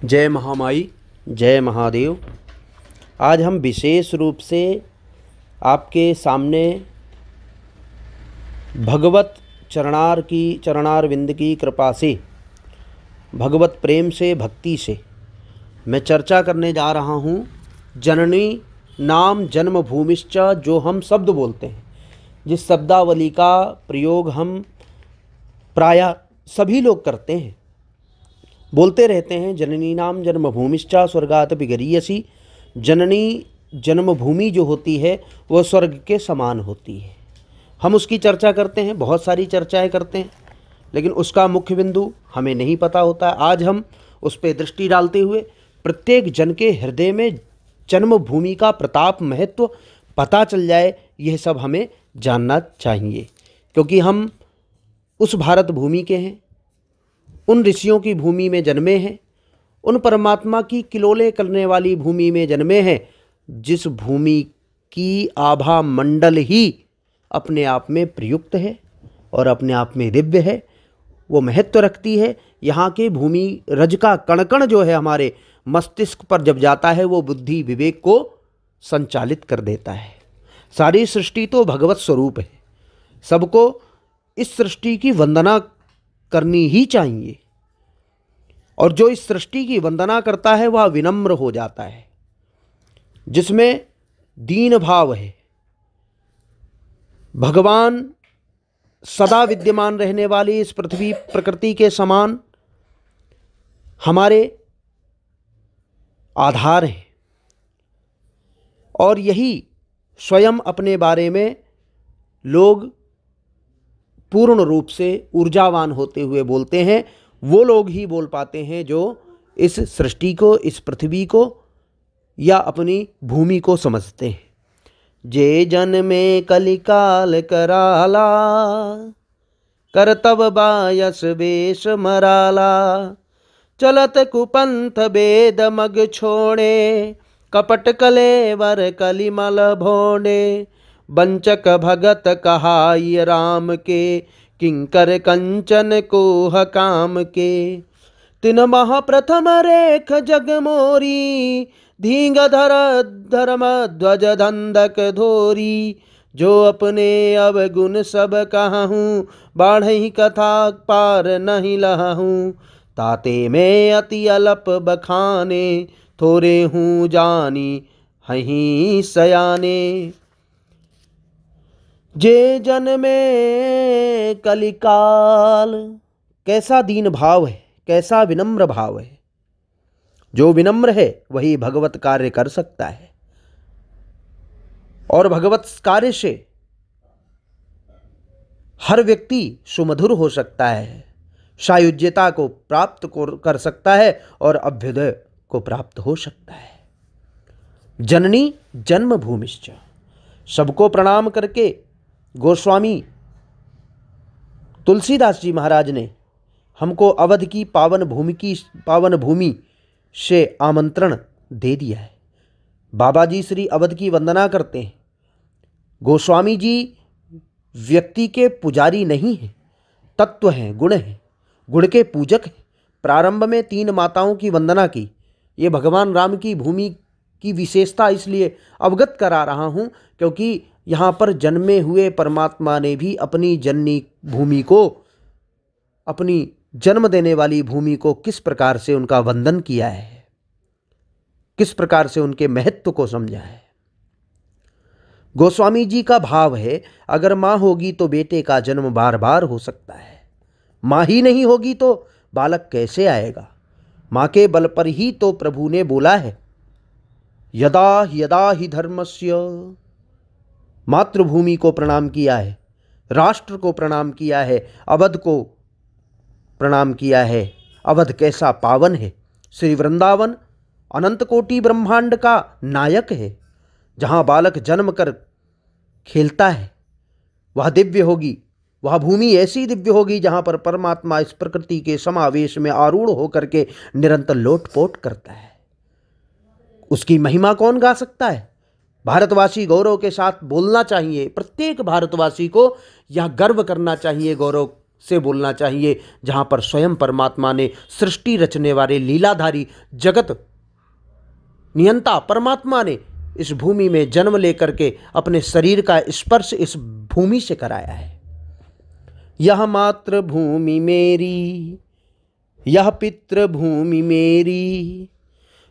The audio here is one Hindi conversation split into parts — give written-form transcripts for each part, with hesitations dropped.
जय महामाई, जय महादेव। आज हम विशेष रूप से आपके सामने भगवत चरणारविंद की कृपा से, भगवत प्रेम से, भक्ति से मैं चर्चा करने जा रहा हूँ जननी नाम जन्मभूमिश्च, जो हम शब्द बोलते हैं, जिस शब्दावली का प्रयोग हम प्रायः सभी लोग करते हैं, बोलते रहते हैं। जननी नाम जन्मभूमिश्च स्वर्गादपि गरीयसी। जननी जन्मभूमि जो होती है वह स्वर्ग के समान होती है। हम उसकी चर्चा करते हैं, बहुत सारी चर्चाएं करते हैं, लेकिन उसका मुख्य बिंदु हमें नहीं पता होता है। आज हम उस पर दृष्टि डालते हुए प्रत्येक जन के हृदय में जन्मभूमि का प्रताप, महत्व पता चल जाए, यह सब हमें जानना चाहिए। क्योंकि हम उस भारत भूमि के हैं, उन ऋषियों की भूमि में जन्मे हैं, उन परमात्मा की किलोले करने वाली भूमि में जन्मे हैं, जिस भूमि की आभा मंडल ही अपने आप में प्रयुक्त है और अपने आप में दिव्य है, वो महत्व रखती है। यहाँ के भूमि रज का कण कण जो है हमारे मस्तिष्क पर जब जाता है, वो बुद्धि विवेक को संचालित कर देता है। सारी सृष्टि तो भगवत स्वरूप है, सबको इस सृष्टि की वंदना करनी ही चाहिए। और जो इस सृष्टि की वंदना करता है वह विनम्र हो जाता है, जिसमें दीन भाव है। भगवान सदा विद्यमान रहने वाली इस पृथ्वी प्रकृति के समान हमारे आधार हैं, और यही स्वयं अपने बारे में लोग पूर्ण रूप से ऊर्जावान होते हुए बोलते हैं। वो लोग ही बोल पाते हैं जो इस सृष्टि को, इस पृथ्वी को या अपनी भूमि को समझते हैं। जे जन में कलिकाल कराला, करतब बायस बेश मराला, चलत कुपंथ बेद मग छोड़े, कपट कलेवर कलिमल भोंडे, बंचक भगत कहाई राम के, किंकर कंचन कोह काम के। तिन मह प्रथम रेख जग मोरी, धींग धर धर्म ध्वज धंधक धोरी, जो अपने अवगुण सब कहूँ, बाढ़ही कथा पार नहीं लहूँ। ताते में अति अलप बखाने, थोरे हूँ जानी हहीं सयाने। जे जन में कलिकाल, कैसा दीन भाव है, कैसा विनम्र भाव है। जो विनम्र है वही भगवत कार्य कर सकता है, और भगवत कार्य से हर व्यक्ति सुमधुर हो सकता है, सायुज्यता को प्राप्त कर सकता है और अभ्युदय को प्राप्त हो सकता है। जननी जन्मभूमिश्च, सबको प्रणाम करके गोस्वामी तुलसीदास जी महाराज ने हमको अवध की पावन भूमि से आमंत्रण दे दिया है। बाबा जी श्री अवध की वंदना करते हैं। गोस्वामी जी व्यक्ति के पुजारी नहीं हैं, तत्व हैं, गुण हैं, गुण के पूजक हैं। प्रारंभ में 3 माताओं की वंदना की। ये भगवान राम की भूमि की विशेषता इसलिए अवगत करा रहा हूँ, क्योंकि यहाँ पर जन्मे हुए परमात्मा ने भी अपनी जननी भूमि को, अपनी जन्म देने वाली भूमि को किस प्रकार से उनका वंदन किया है, किस प्रकार से उनके महत्व को समझा है। गोस्वामी जी का भाव है, अगर माँ होगी तो बेटे का जन्म बार बार हो सकता है, माँ ही नहीं होगी तो बालक कैसे आएगा। माँ के बल पर ही तो प्रभु ने बोला है, यदा यदा ही धर्मस्य। मातृभूमि को प्रणाम किया है, राष्ट्र को प्रणाम किया है, अवध को प्रणाम किया है। अवध कैसा पावन है। श्री वृंदावन अनंत कोटि ब्रह्मांड का नायक है। जहाँ बालक जन्म कर खेलता है वह दिव्य होगी, वह भूमि ऐसी दिव्य होगी जहाँ पर परमात्मा इस प्रकृति के समावेश में आरूढ़ होकर के निरंतर लोटपोट करता है। उसकी महिमा कौन गा सकता है। भारतवासी गौरव के साथ बोलना चाहिए। प्रत्येक भारतवासी को यह गर्व करना चाहिए, गौरव से बोलना चाहिए, जहाँ पर स्वयं परमात्मा ने सृष्टि रचने वाले लीलाधारी जगत नियंता परमात्मा ने इस भूमि में जन्म लेकर के अपने शरीर का स्पर्श इस भूमि से कराया है। यह मातृभूमि मेरी, यह पितृभूमि मेरी,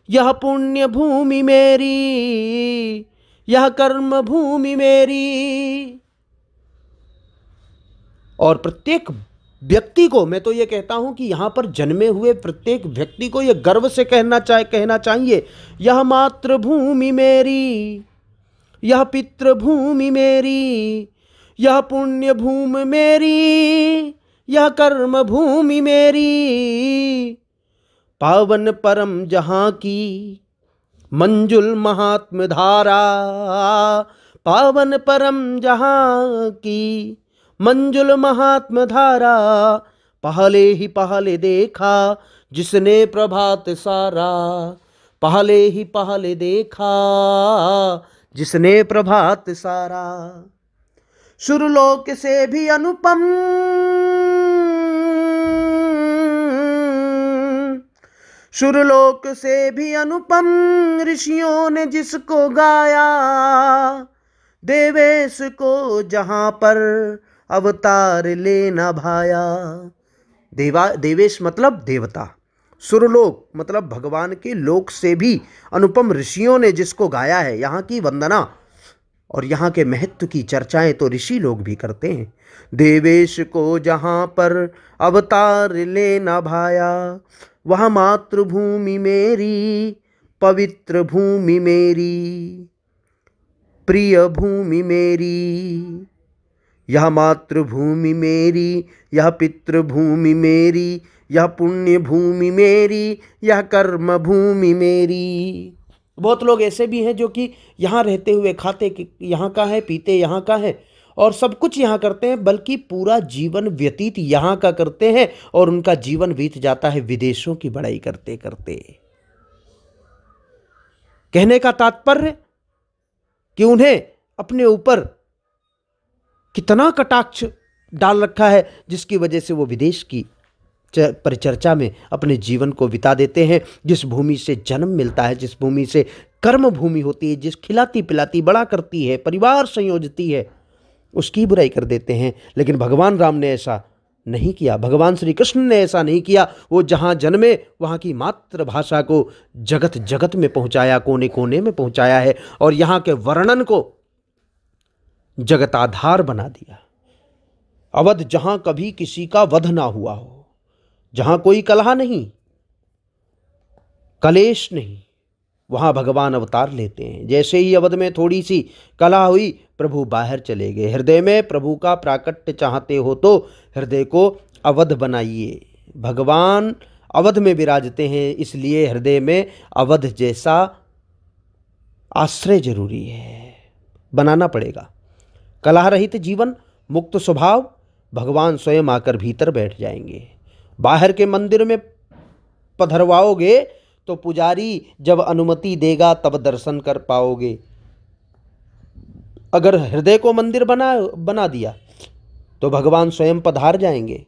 यह पुण्य भूमि मेरी, यह कर्म भूमि मेरी। और प्रत्येक व्यक्ति को, मैं तो ये कहता हूं कि यहां पर जन्मे हुए प्रत्येक व्यक्ति को यह गर्व से कहना चाहिए, यह मातृभूमि मेरी, यह पितृभूमि मेरी, यह पुण्य भूमि मेरी, यह कर्म भूमि मेरी। पावन परम जहां की मंजुल महात्म धारा, पावन परम जहां की मंजुल महात्म धारा। पहले ही पहले देखा जिसने प्रभात सारा, पहले ही पहले देखा जिसने प्रभात सारा। सुरलोक से भी अनुपम, सुरलोक से भी अनुपम ऋषियों ने जिसको गाया। देवेश को जहां पर अवतार लेना भाया। देवेश मतलब देवता, सुरलोक मतलब भगवान के लोक से भी अनुपम ऋषियों ने जिसको गाया है। यहाँ की वंदना और यहाँ के महत्व की चर्चाएं तो ऋषि लोग भी करते हैं। देवेश को जहाँ पर अवतार लेना भाया, वह मातृभूमि मेरी, पवित्र भूमि मेरी, प्रिय भूमि मेरी। यह मातृभूमि मेरी, यह पितृभूमि मेरी, यह पुण्य भूमि मेरी, यह कर्म भूमि मेरी। बहुत लोग ऐसे भी हैं जो कि यहाँ रहते हुए खाते यहाँ का है, पीते यहाँ का है और सब कुछ यहाँ करते हैं, बल्कि पूरा जीवन व्यतीत यहाँ का करते हैं और उनका जीवन बीत जाता है विदेशों की बड़ाई करते करते। कहने का तात्पर्य कि उन्हें अपने ऊपर कितना कटाक्ष डाल रखा है, जिसकी वजह से वो विदेश की परिचर्चा में अपने जीवन को बिता देते हैं। जिस भूमि से जन्म मिलता है, जिस भूमि से कर्म भूमि होती है, जिस खिलाती पिलाती बड़ा करती है, परिवार संयोजती है, उसकी बुराई कर देते हैं। लेकिन भगवान राम ने ऐसा नहीं किया, भगवान श्री कृष्ण ने ऐसा नहीं किया। वो जहाँ जन्मे वहाँ की मातृभाषा को जगत जगत में पहुँचाया, कोने कोने में पहुँचाया है और यहाँ के वर्णन को जगताधार बना दिया। अवध जहाँ कभी किसी का वध ना हुआ हो, जहाँ कोई कलह नहीं, कलेश नहीं, वहाँ भगवान अवतार लेते हैं। जैसे ही अवध में थोड़ी सी कलह हुई, प्रभु बाहर चले गए। हृदय में प्रभु का प्राकट्य चाहते हो तो हृदय को अवध बनाइए। भगवान अवध में विराजते हैं, इसलिए हृदय में अवध जैसा आश्रय जरूरी है, बनाना पड़ेगा। कलह रहित जीवन, मुक्त स्वभाव, भगवान स्वयं आकर भीतर बैठ जाएंगे। बाहर के मंदिर में पधरवाओगे तो पुजारी जब अनुमति देगा तब दर्शन कर पाओगे। अगर हृदय को मंदिर बना दिया तो भगवान स्वयं पधार जाएंगे,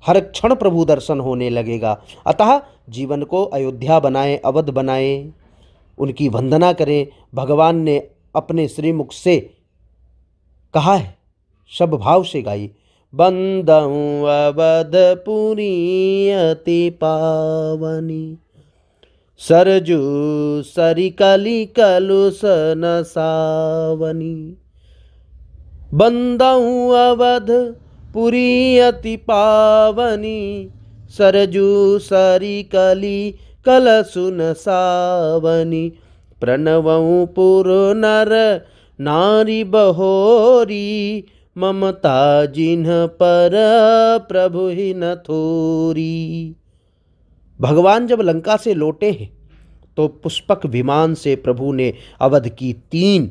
हर क्षण प्रभु दर्शन होने लगेगा। अतः जीवन को अयोध्या बनाएं, अवध बनाएं, उनकी वंदना करें। भगवान ने अपने श्रीमुख से कहा है, सब भाव से गाइए। बंदहूँ अवधपुरी अति पावनी, सरजू सरिकली कलुष नसावनी। बंदहूँ अवधपुरी अति पावनी, सरजू सरिकली कलुष नसावनी। प्रणवऊँ पुर नर नारी बहोरी, ममता जिन्ह पर प्रभु ही न थोरी। भगवान जब लंका से लौटे हैं तो पुष्पक विमान से प्रभु ने अवध की 3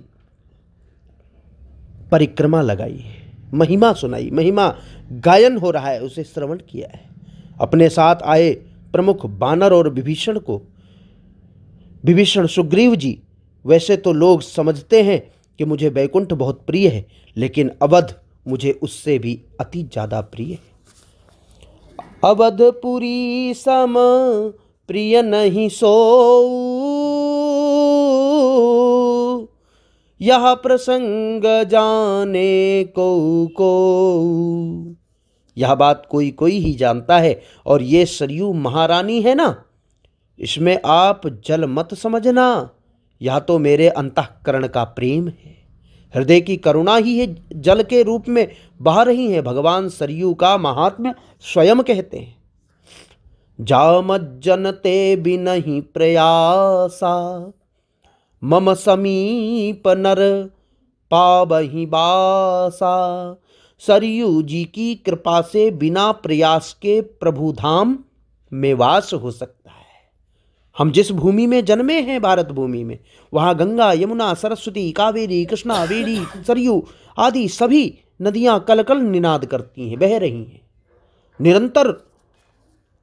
परिक्रमा लगाई है, महिमा सुनाई, महिमा गायन हो रहा है, उसे श्रवण किया है। अपने साथ आए प्रमुख बानर और विभीषण को, विभीषण सुग्रीव जी, वैसे तो लोग समझते हैं कि मुझे वैकुंठ बहुत प्रिय है, लेकिन अवध मुझे उससे भी अति ज़्यादा प्रिय है। अवधपुरी सम प्रिय नहीं सोऊ, यह प्रसंग जाने को। यह बात कोई कोई ही जानता है, और ये सरयू महारानी है ना, इसमें आप जल मत समझना, यह तो मेरे अंतःकरण का प्रेम है, हृदय की करुणा ही है, जल के रूप में बह रही है। भगवान सरयू का महात्म्य स्वयं कहते हैं, जामज्जनते बिनहि प्रयासा, मम समीप नर पावहि बासा। सरयू जी की कृपा से बिना प्रयास के प्रभु धाम में वास हो सकता है। हम जिस भूमि में जन्मे हैं, भारत भूमि में, वहाँ गंगा, यमुना, सरस्वती, कावेरी, कृष्णा, वेणी, सरयू आदि सभी नदियाँ कलकल निनाद करती हैं, बह रही हैं, निरंतर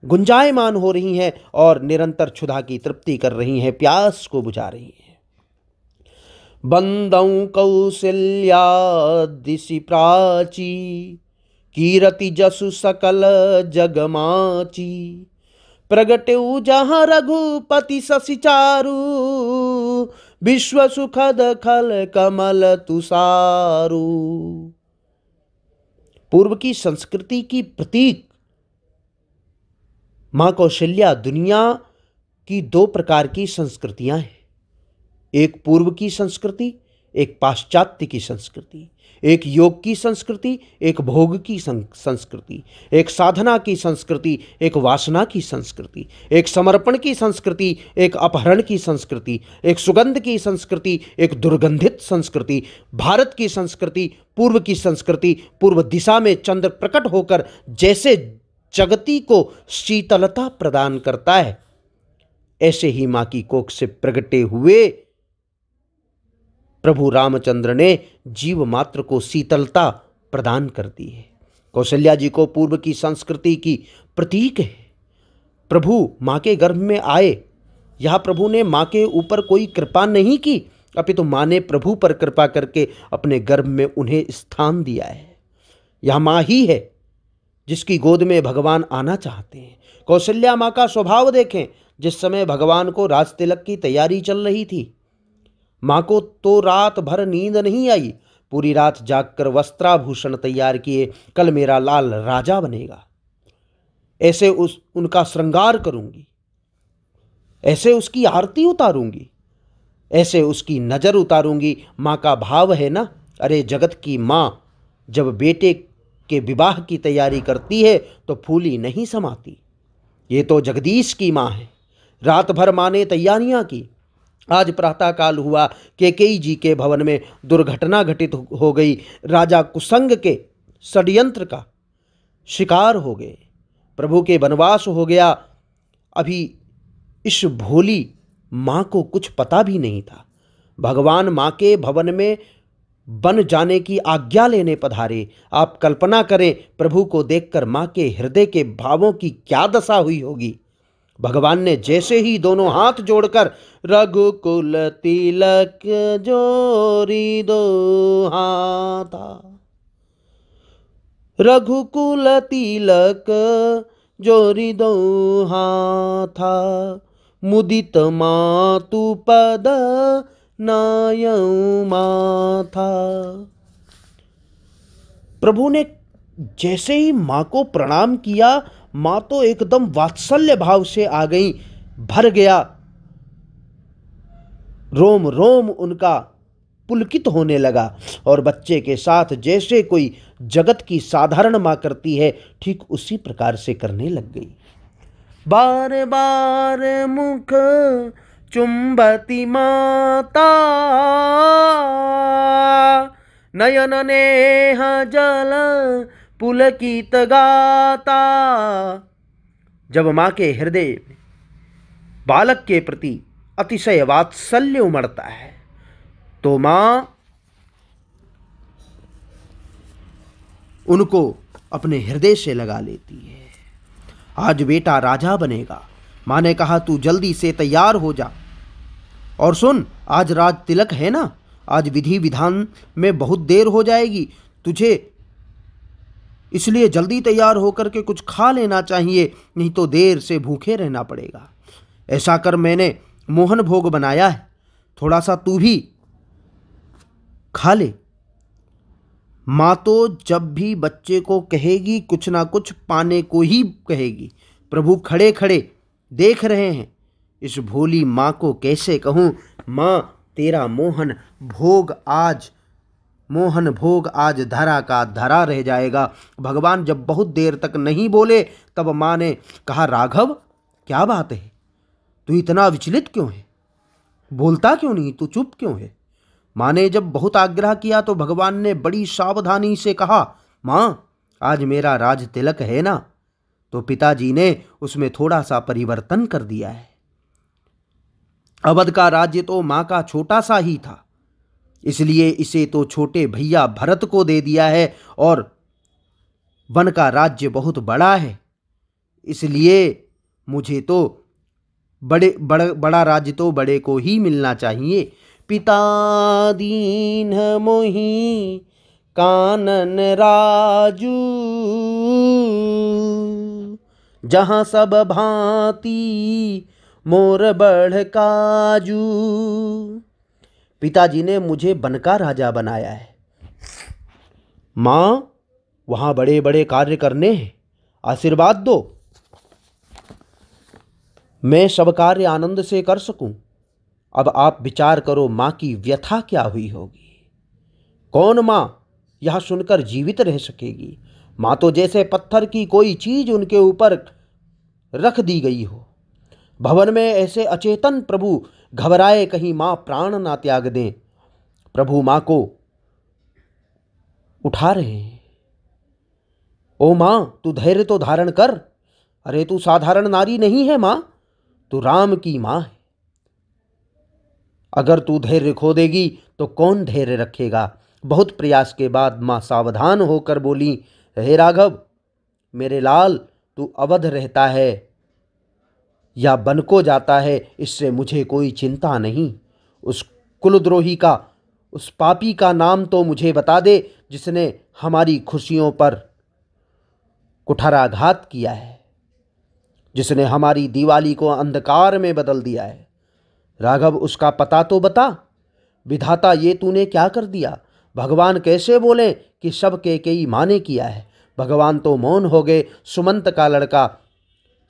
गुंजायमान हो रही हैं और निरंतर क्षुधा की तृप्ति कर रही हैं, प्यास को बुझा रही हैं। बंदौ कौशल्या दिशि प्राची, कीरति जसु सकल जगमाची। प्रगटेउ जहाँ रघुपति शशि चारु, विश्व सुखद खल कमल तुषारु। पूर्व की संस्कृति की प्रतीक मां कौशल्या दुनिया की दो प्रकार की संस्कृतियां हैं, एक पूर्व की संस्कृति, एक पाश्चात्य की संस्कृति, एक योग की संस्कृति, एक भोग की संस्कृति, एक साधना की संस्कृति, एक वासना की संस्कृति, एक समर्पण की संस्कृति, एक अपहरण की संस्कृति, एक सुगंध की संस्कृति, एक दुर्गंधित संस्कृति। भारत की संस्कृति, पूर्व की संस्कृति, पूर्व दिशा में चंद्र प्रकट होकर जैसे जगती को शीतलता प्रदान करता है, ऐसे ही मां की कोख से प्रगटे हुए प्रभु रामचंद्र ने जीव मात्र को शीतलता प्रदान कर दी है। कौशल्या जी को पूर्व की संस्कृति की प्रतीक है। प्रभु मां के गर्भ में आए, यह प्रभु ने मां के ऊपर कोई कृपा नहीं की, अपितु मां ने प्रभु पर कृपा करके अपने गर्भ में उन्हें स्थान दिया है। यह मां ही है जिसकी गोद में भगवान आना चाहते हैं। कौशल्या मां का स्वभाव देखें, जिस समय भगवान को राज तिलक की तैयारी चल रही थी, मां को तो रात भर नींद नहीं आई, पूरी रात जागकर वस्त्राभूषण तैयार किए, कल मेरा लाल राजा बनेगा, ऐसे उनका श्रृंगार करूंगी, ऐसे उसकी आरती उतारूंगी, ऐसे उसकी नजर उतारूंगी। मां का भाव है ना, अरे जगत की मां जब बेटे के विवाह की तैयारी करती है तो फूली नहीं समाती। ये तो जगदीश की मां है। रात भर मां ने तैयारियां की। आज प्रातःकाल हुआ, कैकेयी जी के भवन में दुर्घटना घटित हो गई। राजा कुसंग के षड्यंत्र का शिकार हो गए, प्रभु के वनवास हो गया। अभी इस भोली मां को कुछ पता भी नहीं था। भगवान मां के भवन में बन जाने की आज्ञा लेने पधारे। आप कल्पना करें, प्रभु को देखकर मां के हृदय के भावों की क्या दशा हुई होगी। भगवान ने जैसे ही दोनों हाथ जोड़कर रघुकुल तिलक जोरी दो हाथा, रघुकुल तिलक जोरी दो हाथा, मुदित मातु पद नायऊ माथा। प्रभु ने जैसे ही मां को प्रणाम किया, मां तो एकदम वात्सल्य भाव से आ गई, भर गया, रोम रोम उनका पुलकित होने लगा। और बच्चे के साथ जैसे कोई जगत की साधारण मां करती है, ठीक उसी प्रकार से करने लग गई। बार बार मुख चुंबती माता, नयन नेह जल पुलकित गाता। जब मां के हृदय में बालक के प्रति अतिशय वात्सल्य उमड़ता है, तो मां उनको अपने हृदय से लगा लेती है। आज बेटा राजा बनेगा। मां ने कहा, तू जल्दी से तैयार हो जा और सुन, आज राज तिलक है ना, आज विधि विधान में बहुत देर हो जाएगी, तुझे इसलिए जल्दी तैयार होकर के कुछ खा लेना चाहिए, नहीं तो देर से भूखे रहना पड़ेगा। ऐसा कर मैंने मोहन भोग बनाया है, थोड़ा सा तू भी खा ले। माँ तो जब भी बच्चे को कहेगी कुछ ना कुछ पाने को ही कहेगी। प्रभु खड़े खड़े देख रहे हैं, इस भोली माँ को कैसे कहूँ, माँ तेरा मोहन भोग आज धरा का धरा रह जाएगा। भगवान जब बहुत देर तक नहीं बोले तब माँ ने कहा, राघव क्या बात है, तू इतना विचलित क्यों है, बोलता क्यों नहीं, तू चुप क्यों है। माँ ने जब बहुत आग्रह किया तो भगवान ने बड़ी सावधानी से कहा, माँ आज मेरा राज तिलक है ना, तो पिताजी ने उसमें थोड़ा सा परिवर्तन कर दिया है। अवध का राज्य तो माँ का छोटा सा ही था, इसलिए इसे तो छोटे भैया भरत को दे दिया है, और वन का राज्य बहुत बड़ा है, इसलिए मुझे तो बड़ा राज्य तो बड़े को ही मिलना चाहिए। पिता दीन मोहि कानन राजू, जहाँ सब भांति मोर बढ़ काजू। पिताजी ने मुझे वन का राजा बनाया है, माँ वहाँ बड़े बड़े कार्य करने हैं, आशीर्वाद दो, मैं सब कार्य आनंद से कर सकूं। अब आप विचार करो माँ की व्यथा क्या हुई होगी। कौन माँ यह सुनकर जीवित रह सकेगी। माँ तो जैसे पत्थर की कोई चीज उनके ऊपर रख दी गई हो। भवन में ऐसे अचेतन प्रभु घबराए कहीं माँ प्राण ना त्याग दें। प्रभु माँ को उठा रहे हैं। ओ माँ तू धैर्य तो धारण कर, अरे तू साधारण नारी नहीं है माँ, तू राम की माँ है। अगर तू धैर्य खो देगी तो कौन धैर्य रखेगा। बहुत प्रयास के बाद माँ सावधान होकर बोली, हे राघव मेरे लाल, तू अवध रहता है या वन को जाता है, इससे मुझे कोई चिंता नहीं। उस कुलद्रोही का, उस पापी का नाम तो मुझे बता दे जिसने हमारी खुशियों पर कुठाराघात किया है, जिसने हमारी दिवाली को अंधकार में बदल दिया है। राघव उसका पता तो बता। विधाता ये तूने क्या कर दिया। भगवान कैसे बोले कि सब कैकेयी माँ ने किया है। भगवान तो मौन हो गए। सुमंत का लड़का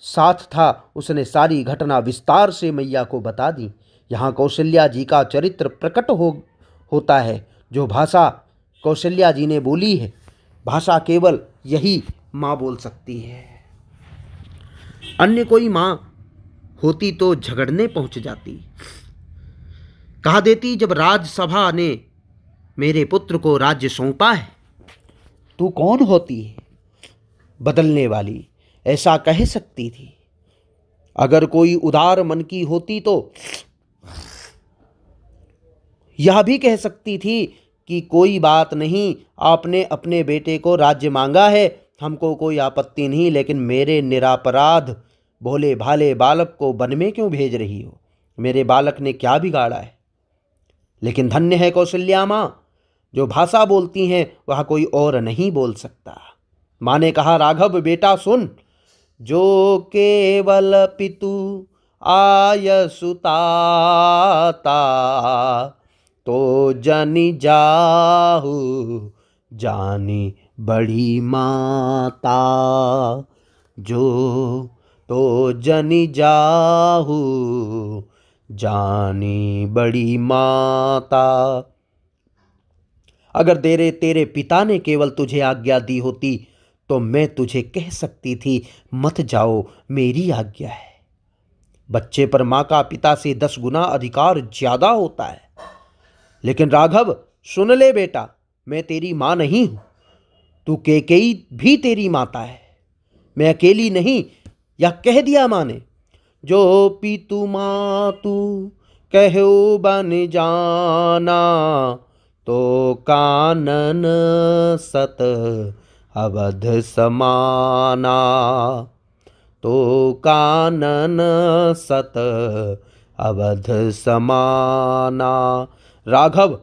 साथ था, उसने सारी घटना विस्तार से मैया को बता दी। यहाँ कौशल्या जी का चरित्र प्रकट होता है। जो भाषा कौशल्या जी ने बोली है, भाषा केवल यही माँ बोल सकती है। अन्य कोई माँ होती तो झगड़ने पहुंच जाती, कहा देती जब राजसभा ने मेरे पुत्र को राज्य सौंपा है, तू कौन होती है बदलने वाली, ऐसा कह सकती थी। अगर कोई उदार मन की होती तो यह भी कह सकती थी कि कोई बात नहीं, आपने अपने बेटे को राज्य मांगा है, हमको कोई आपत्ति नहीं, लेकिन मेरे निरापराध भोले भाले बालक को वन में क्यों भेज रही हो। मेरे बालक ने क्या बिगाड़ा है। लेकिन धन्य है कौशल्या माँ, जो भाषा बोलती हैं वह कोई और नहीं बोल सकता। माँ ने कहा, राघव बेटा सुन, जो केवल पितु आय सुताता, तो जनि जाहु जानी बड़ी माता। जो तो जनि जाहु जानी बड़ी माता। अगर तेरे पिता ने केवल तुझे आज्ञा दी होती तो मैं तुझे कह सकती थी मत जाओ, मेरी आज्ञा है। बच्चे पर माँ का पिता से 10 गुना अधिकार ज्यादा होता है। लेकिन राघव सुन ले बेटा, मैं तेरी माँ नहीं हूं, तू कैकेयी भी तेरी माता है, मैं अकेली नहीं। यह कह दिया माँ ने, जो पितु मातु कहो बन जाना, तो कानन सत अवध समाना। तो कानन सत अवध समाना। राघव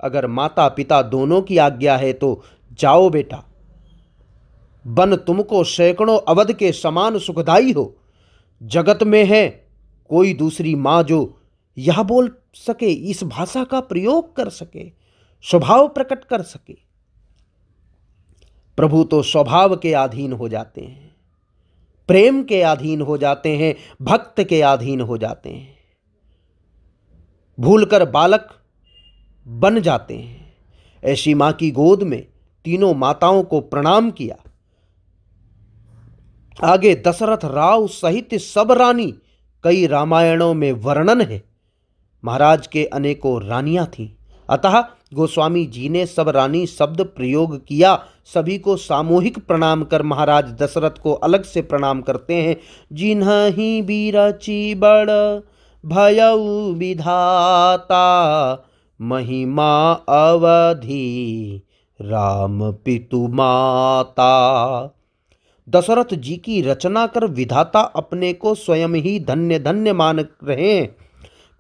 अगर माता पिता दोनों की आज्ञा है तो जाओ बेटा। बन तुमको सैकड़ों अवध के समान सुखदाई हो। जगत में है कोई दूसरी माँ जो यह बोल सके, इस भाषा का प्रयोग कर सके, स्वभाव प्रकट कर सके। प्रभु तो स्वभाव के अधीन हो जाते हैं, प्रेम के अधीन हो जाते हैं, भक्त के अधीन हो जाते हैं, भूलकर बालक बन जाते हैं। ऐसी मां की गोद में तीनों माताओं को प्रणाम किया। आगे दशरथ राव सहित सब रानी, कई रामायणों में वर्णन है। महाराज के अनेकों रानियां थीं, अतः गोस्वामी जी ने सब रानी शब्द प्रयोग किया। सभी को सामूहिक प्रणाम कर महाराज दशरथ को अलग से प्रणाम करते हैं। जिन्हि बिरचि बड़ भयउ विधाता, महिमा अवधि राम पितु माता। दशरथ जी की रचना कर विधाता अपने को स्वयं ही धन्य धन्य मान रहे हैं।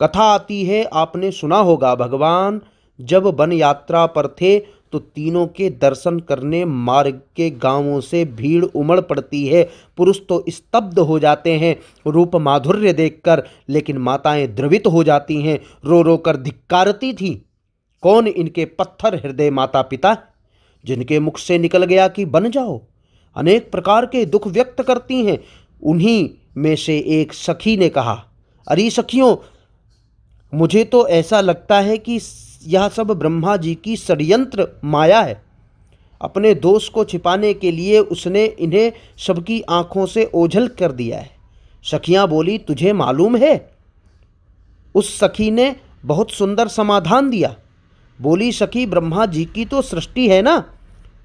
कथा आती है, आपने सुना होगा, भगवान जब वन यात्रा पर थे तो तीनों के दर्शन करने मार्ग के गांवों से भीड़ उमड़ पड़ती है। पुरुष तो स्तब्ध हो जाते हैं रूप माधुर्य देखकर, लेकिन माताएं द्रवित हो जाती हैं, रो रो कर धिक्कारती थीं। कौन इनके पत्थर हृदय माता पिता, जिनके मुख से निकल गया कि बन जाओ, अनेक प्रकार के दुख व्यक्त करती हैं। उन्हीं में से एक सखी ने कहा, अरे सखियों, मुझे तो ऐसा लगता है कि यह सब ब्रह्मा जी की षड्यंत्र माया है। अपने दोष को छिपाने के लिए उसने इन्हें सबकी आंखों से ओझल कर दिया है। सखियां बोली, तुझे मालूम है? उस सखी ने बहुत सुंदर समाधान दिया। बोली सखी, ब्रह्मा जी की तो सृष्टि है ना,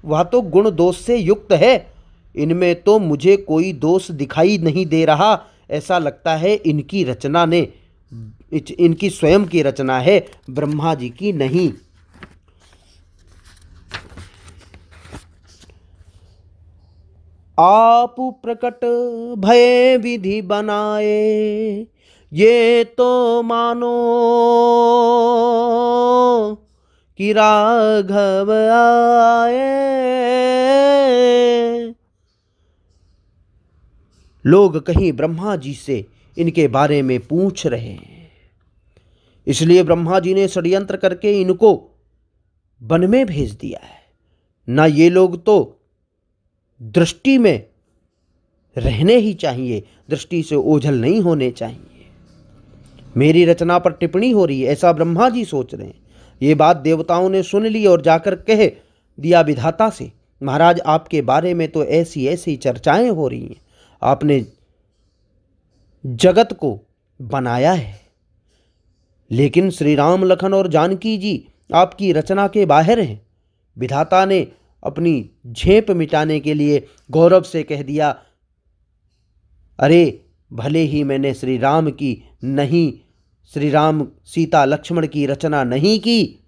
वह तो गुण दोष से युक्त है। इनमें तो मुझे कोई दोष दिखाई नहीं दे रहा। ऐसा लगता है इनकी रचना ने, इनकी स्वयं की रचना है, ब्रह्मा जी की नहीं। आप प्रकट भय विधि बनाए, ये तो मानो कि राघव आए। लोग कहीं ब्रह्मा जी से इनके बारे में पूछ रहे हैं, इसलिए ब्रह्मा जी ने षड्यंत्र करके इनको वन में भेज दिया है। ना ये लोग तो दृष्टि में रहने ही चाहिए, दृष्टि से ओझल नहीं होने चाहिए। मेरी रचना पर टिप्पणी हो रही है, ऐसा ब्रह्मा जी सोच रहे हैं। ये बात देवताओं ने सुन ली और जाकर कह दिया विधाता से, महाराज आपके बारे में तो ऐसी ऐसी चर्चाएं हो रही हैं, आपने जगत को बनाया है, लेकिन श्री राम लखन और जानकी जी आपकी रचना के बाहर हैं। विधाता ने अपनी झेप मिटाने के लिए गौरव से कह दिया, अरे भले ही मैंने श्री राम की नहीं, श्री राम सीता लक्ष्मण की रचना नहीं की,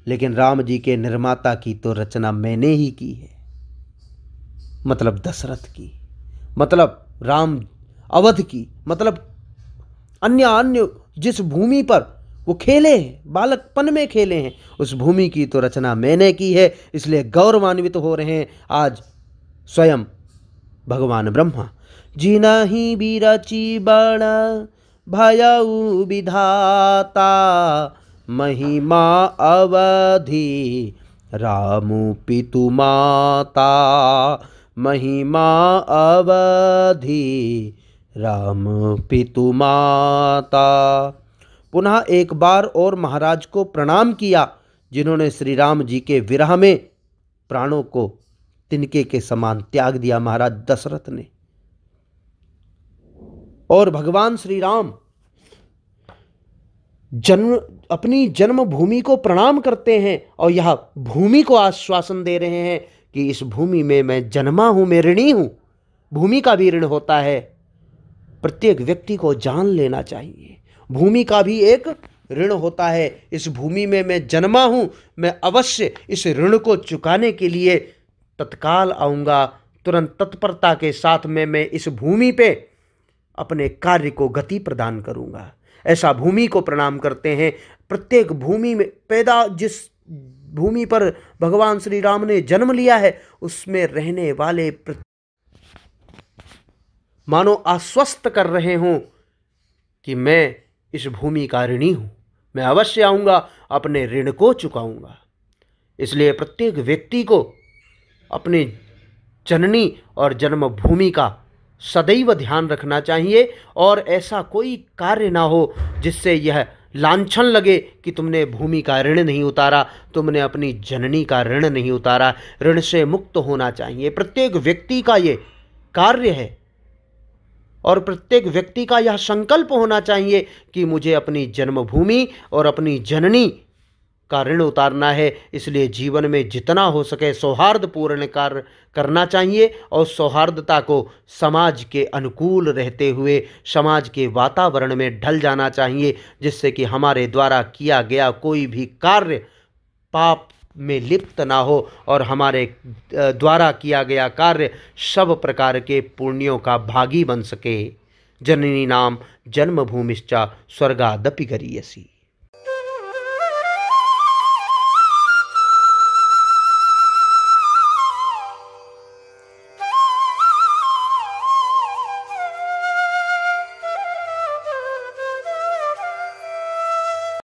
लेकिन राम जी के निर्माता की तो रचना मैंने ही की है। मतलब दशरथ की, मतलब राम अवध की, मतलब अन्य जिस भूमि पर वो खेले हैं, बालकपन में खेले हैं, उस भूमि की तो रचना मैंने की है। इसलिए गौरवान्वित हो रहे हैं आज स्वयं भगवान ब्रह्मा। जिनहि बिरचि बड़ भयउ विधाता, महिमा अवधि रामु पितु माता। महिमा अवधि राम पितु माता। पुनः एक बार और महाराज को प्रणाम किया, जिन्होंने श्री राम जी के विरह में प्राणों को तिनके के समान त्याग दिया, महाराज दशरथ ने। और भगवान श्री राम अपनी जन्मभूमि को प्रणाम करते हैं और यह भूमि को आश्वासन दे रहे हैं कि इस भूमि में मैं जन्मा हूं, मैं ऋणी हूं। भूमि का भी ऋण होता है, प्रत्येक व्यक्ति को जान लेना चाहिए। भूमि का भी एक ऋण होता है। इस भूमि में मैं जन्मा हूं, मैं अवश्य इस ऋण को चुकाने के लिए तत्काल आऊँगा। तुरंत तत्परता के साथ में मैं इस भूमि पे अपने कार्य को गति प्रदान करूँगा। ऐसा भूमि को प्रणाम करते हैं। प्रत्येक भूमि में पैदा जिस भूमि पर भगवान श्री राम ने जन्म लिया है उसमें रहने वाले मानो आश्वस्त कर रहे हों कि मैं इस भूमि का ऋणी हूँ, मैं अवश्य आऊँगा, अपने ऋण को चुकाऊँगा। इसलिए प्रत्येक व्यक्ति को अपने जननी और जन्मभूमि का सदैव ध्यान रखना चाहिए और ऐसा कोई कार्य ना हो जिससे यह लांछन लगे कि तुमने भूमि का ऋण नहीं उतारा, तुमने अपनी जननी का ऋण नहीं उतारा। ऋण से मुक्त होना चाहिए, प्रत्येक व्यक्ति का ये कार्य है और प्रत्येक व्यक्ति का यह संकल्प होना चाहिए कि मुझे अपनी जन्मभूमि और अपनी जननी का ऋण उतारना है। इसलिए जीवन में जितना हो सके सौहार्दपूर्ण कार्य करना चाहिए और सौहार्दता को समाज के अनुकूल रहते हुए समाज के वातावरण में ढल जाना चाहिए, जिससे कि हमारे द्वारा किया गया कोई भी कार्य पाप में लिप्त ना हो और हमारे द्वारा किया गया कार्य सब प्रकार के पुण्यों का भागी बन सके। जननी नाम जन्मभूमिश्च स्वर्गादपि गरीयसी।